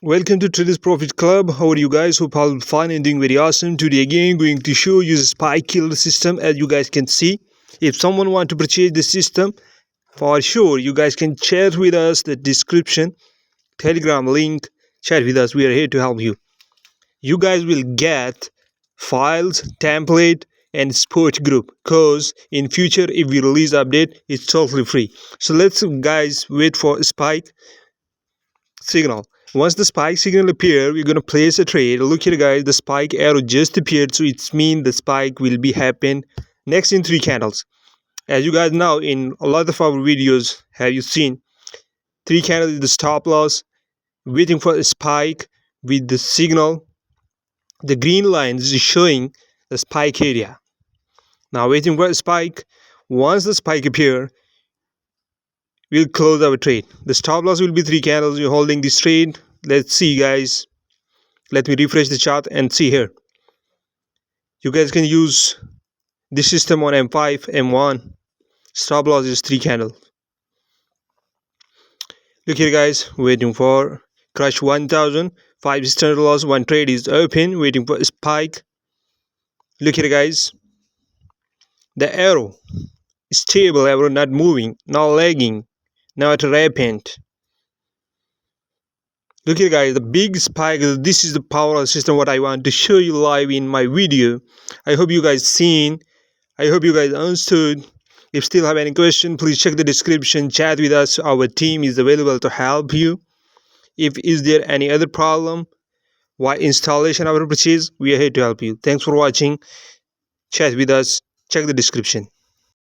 Welcome to Traders Profit Club. How are you guys? Hope all fine and doing very awesome. Today again going to show you the spike killer system. As you guys can see, if someone want to purchase the system, for sure you guys can chat with us, the description, telegram link, chat with us. We are here to help you. You guys will get files, template and support group, cause in future if we release update it's totally free. So let's guys wait for spike signal. Once the spike signal appear, we're going to place a trade. Look here guys, the spike arrow just appeared, so it's mean the spike will be happen next in 3 candles. As you guys know, in a lot of our videos have you seen 3 candles is the stop loss, waiting for a spike with the signal. The green line is showing the spike area. Now waiting for a spike. Once the spike appear, we'll close our trade. The stop loss will be 3 candles. You're holding this trade. Let's see guys. Let me refresh the chart and see here. You guys can use this system on M5, M1. Stop loss is 3 candles. Look here guys, waiting for crush 1000. 5 standard loss, 1 trade is open, waiting for a spike. Look here guys. The arrow is stable, arrow not moving, not lagging, not rapid. Look here guys, the big spike. This is the power of the system what I want to show you live in my video. I hope you guys seen. I hope you guys understood. If still have any question, please check the description, chat with us. Our team is available to help you. If is there any other problem why installation or purchase, we are here to help you. Thanks for watching. Chat with us, check the description.